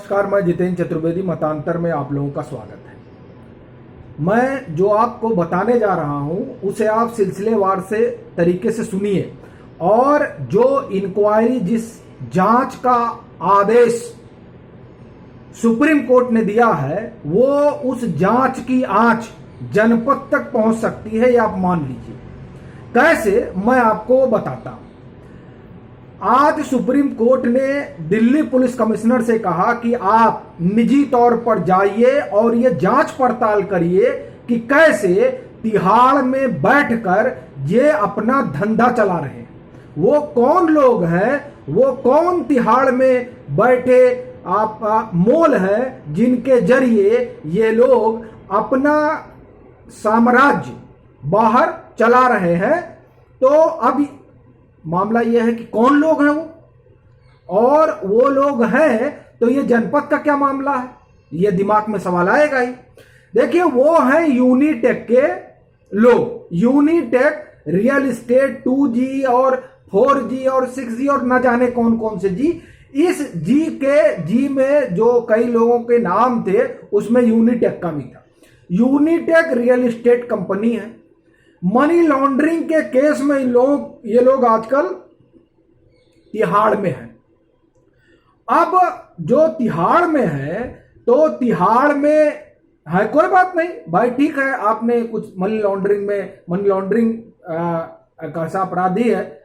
नमस्कार, मैं जितेंद्र चतुर्वेदी। मतांतर में आप लोगों का स्वागत है। मैं जो आपको बताने जा रहा हूं उसे आप सिलसिलेवार से तरीके से सुनिए और जो इंक्वायरी, जिस जांच का आदेश सुप्रीम कोर्ट ने दिया है वो उस जांच की आंच जनपद तक पहुंच सकती है, ये आप मान लीजिए। कैसे, मैं आपको बताता हूं। आज सुप्रीम कोर्ट ने दिल्ली पुलिस कमिश्नर से कहा कि आप निजी तौर पर जाइए और ये जांच पड़ताल करिए कि कैसे तिहाड़ में बैठकर ये अपना धंधा चला रहे हैं। वो कौन लोग हैं, वो कौन तिहाड़ में बैठे आप मोल हैं जिनके जरिए ये लोग अपना साम्राज्य बाहर चला रहे हैं। तो अब मामला यह है कि कौन लोग हैं वो, और वो लोग हैं तो ये जनपद का क्या मामला है, ये दिमाग में सवाल आएगा ही। देखिए, वो हैं यूनिटेक के लोग। यूनिटेक रियल एस्टेट 2G और 4G और 6G और न जाने कौन कौन से जी। इस जी में जो कई लोगों के नाम थे उसमें यूनिटेक का भी था। यूनिटेक रियल एस्टेट कंपनी है। मनी लॉन्ड्रिंग के केस में ये लोग आजकल तिहाड़ में हैं। अब जो तिहाड़ में है तो तिहाड़ में है, कोई बात नहीं भाई, ठीक है, आपने कुछ मनी लॉन्ड्रिंग का ऐसा अपराधी है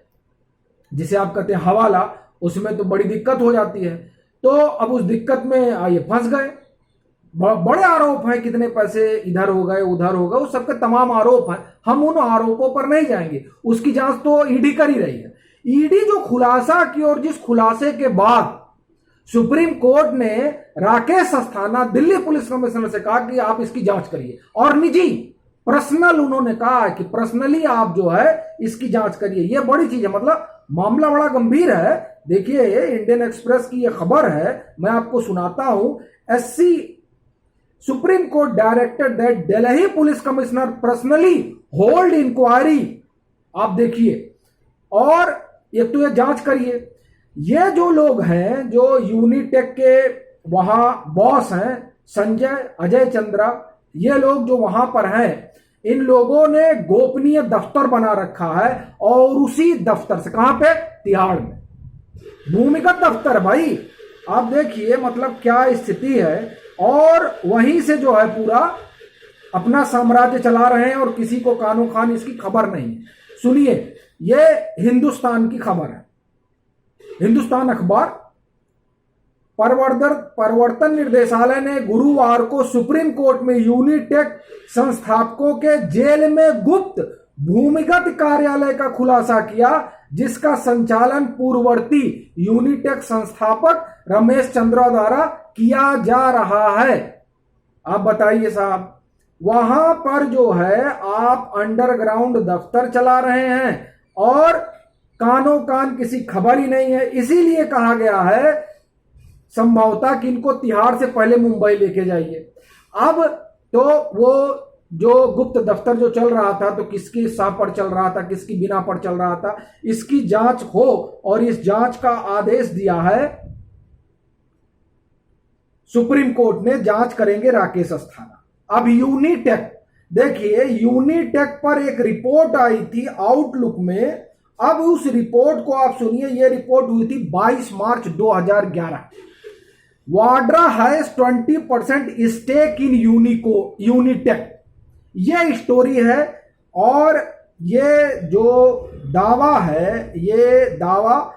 जिसे आप कहते हैं हवाला, उसमें तो बड़ी दिक्कत हो जाती है। तो अब उस दिक्कत में ये फंस गए। बड़े आरोप हैं, कितने पैसे इधर हो गए उधर हो गए, उस सबके तमाम आरोप हैं। हम उन आरोपों पर नहीं जाएंगे, उसकी जांच तो ईडी कर ही रही है। ईडी जो खुलासा की और जिस खुलासे के बाद सुप्रीम कोर्ट ने राकेश अस्थाना दिल्ली पुलिस कमिश्नर से कहा कि आप इसकी जांच करिए, और निजी पर्सनल उन्होंने कहा कि पर्सनली आप जो है इसकी जांच करिए। यह बड़ी चीज है, मतलब मामला बड़ा गंभीर है। देखिए, इंडियन एक्सप्रेस की यह खबर है, मैं आपको सुनाता हूं। SC Supreme Court directed that Delhi Police Commissioner personally hold inquiry। आप देखिए, और एक तो ये जांच करिए। ये जो लोग हैं, जो यूनिटेक के वहां बॉस हैं, संजय अजय चंद्रा, ये लोग जो वहां पर हैं, इन लोगों ने गोपनीय दफ्तर बना रखा है। और उसी दफ्तर से, कहां पे, तिहाड़ में, भूमिगत दफ्तर भाई। आप देखिए मतलब क्या स्थिति है। और वहीं से जो है पूरा अपना साम्राज्य चला रहे हैं और किसी को कानो खान इसकी खबर नहीं है। सुनिए, ये हिंदुस्तान की खबर है, हिंदुस्तान अखबार। प्रवर्तन निर्देशालय ने गुरुवार को सुप्रीम कोर्ट में यूनिटेक संस्थापकों के जेल में गुप्त भूमिगत कार्यालय का खुलासा किया, जिसका संचालन पूर्ववर्ती यूनिटेक संस्थापक रमेश चंद्रा द्वारा किया जा रहा है। आप बताइए साहब, वहां पर जो है आप अंडरग्राउंड दफ्तर चला रहे हैं और कानो कान किसी खबर ही नहीं है। इसीलिए कहा गया है संभवतः कि इनको तिहाड़ से पहले मुंबई लेके जाइए। अब तो वो जो गुप्त दफ्तर जो चल रहा था, तो किसकी साह पर चल रहा था, किसकी बिना पर चल रहा था, इसकी जांच हो। और इस जांच का आदेश दिया है सुप्रीम कोर्ट ने, जांच करेंगे राकेश अस्थाना। अब यूनिटेक, देखिए यूनिटेक पर एक रिपोर्ट आई थी आउटलुक में। अब उस रिपोर्ट को आप सुनिए। यह रिपोर्ट हुई थी 22 March 2011। Vadra has 20% stake in Unitech, यह स्टोरी है। और ये जो दावा है, ये दावा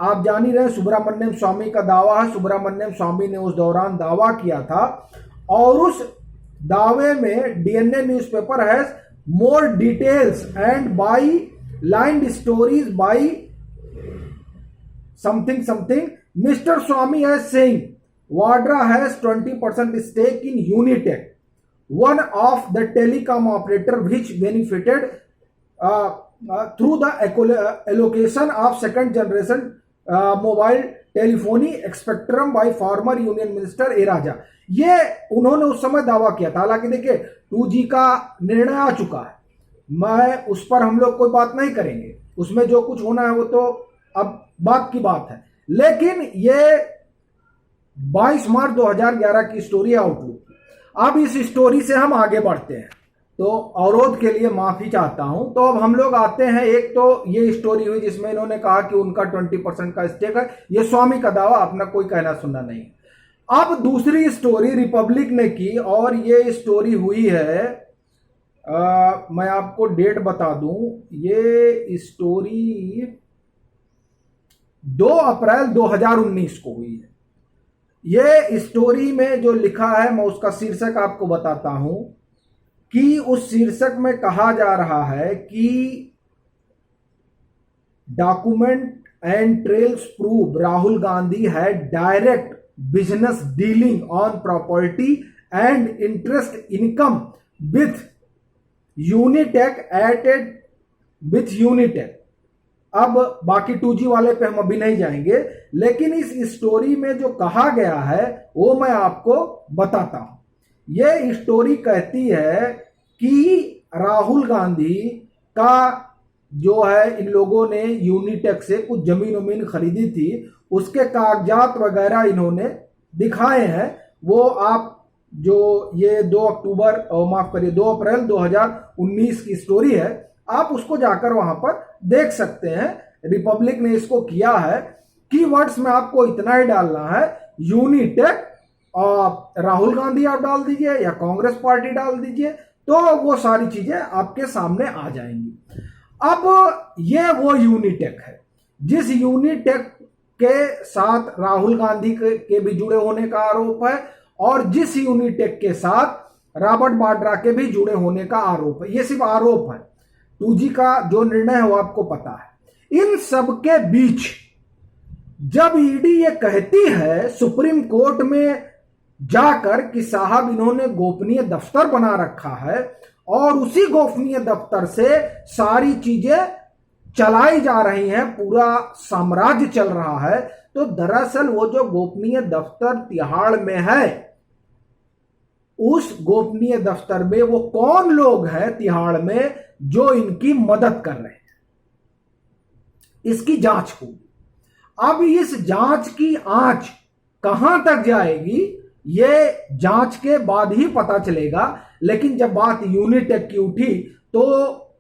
आप जान ही रहे, सुब्रमण्यम स्वामी का दावा है। सुब्रमण्यम स्वामी ने उस दौरान दावा किया था, और उस दावे में DNA newspaper has more details and byline stories by something mister Swamy has saying Vadra has 20% stake in Unitech, one of the telecom operator which benefited through the allocation of second generation mobile telephony spectrum by former union minister A Raja। ये उन्होंने उस समय दावा किया था। हालांकि देखिए 2G का निर्णय आ चुका है, मैं उस पर हम लोग कोई बात नहीं करेंगे, उसमें जो कुछ होना है वो तो अब बात की बात है। लेकिन ये 22 मार्च 2011 की स्टोरी आउटलुक। अब इस स्टोरी से हम आगे बढ़ते हैं, तो अवरोध के लिए माफी चाहता हूं। तो अब हम लोग आते हैं, एक तो ये स्टोरी हुई जिसमें इन्होंने कहा कि उनका 20% का स्टेक है, ये स्वामी का दावा, अपना कोई कहना सुनना नहीं। अब दूसरी स्टोरी रिपब्लिक ने की, और ये स्टोरी हुई है, मैं आपको डेट बता दूं, ये स्टोरी 2 अप्रैल 2019 को हुई है। ये स्टोरी में जो लिखा है, मैं उसका शीर्षक आपको बताता हूं कि उस शीर्षक में कहा जा रहा है कि document and trails prove Rahul Gandhi had direct business dealing on property and interest income with Unitech. अब बाकी 2G वाले पे हम अभी नहीं जाएंगे, लेकिन इस स्टोरी में जो कहा गया है वो मैं आपको बताता हूं। ये स्टोरी कहती है कि राहुल गांधी का जो है, इन लोगों ने यूनिटेक से कुछ जमीन वमीन खरीदी थी, उसके कागजात वगैरह इन्होंने दिखाए हैं। वो आप जो ये 2 अप्रैल 2019 की स्टोरी है, आप उसको जाकर वहां पर देख सकते हैं। रिपब्लिक ने इसको किया है। कीवर्ड्स में आपको इतना ही डालना है, यूनिटेक, राहुल गांधी आप डाल दीजिए या कांग्रेस पार्टी डाल दीजिए, तो वो सारी चीजें आपके सामने आ जाएंगी। अब ये वो यूनिटेक है जिस यूनिटेक के साथ राहुल गांधी के भी जुड़े होने का आरोप है, और जिस यूनिटेक के साथ रॉबर्ट वाड्रा के भी जुड़े होने का आरोप है। ये सिर्फ आरोप है, 2G का जो निर्णय है वो आपको पता है। इन सब के बीच जब ईडी ये कहती है सुप्रीम कोर्ट में जाकर कि साहब इन्होंने गोपनीय दफ्तर बना रखा है और उसी गोपनीय दफ्तर से सारी चीजें चलाई जा रही हैं, पूरा साम्राज्य चल रहा है, तो दरअसल वो जो गोपनीय दफ्तर तिहाड़ में है, उस गोपनीय दफ्तर में वो कौन लोग हैं तिहाड़ में जो इनकी मदद कर रहे हैं, इसकी जांच होगी। अब इस जांच की आंच कहां तक जाएगी ये जांच के बाद ही पता चलेगा। लेकिन जब बात यूनिटेक की उठी तो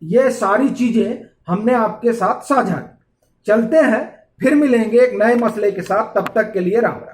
ये सारी चीजें हमने आपके साथ साझा की। चलते हैं, फिर मिलेंगे एक नए मसले के साथ, तब तक के लिए राम राम।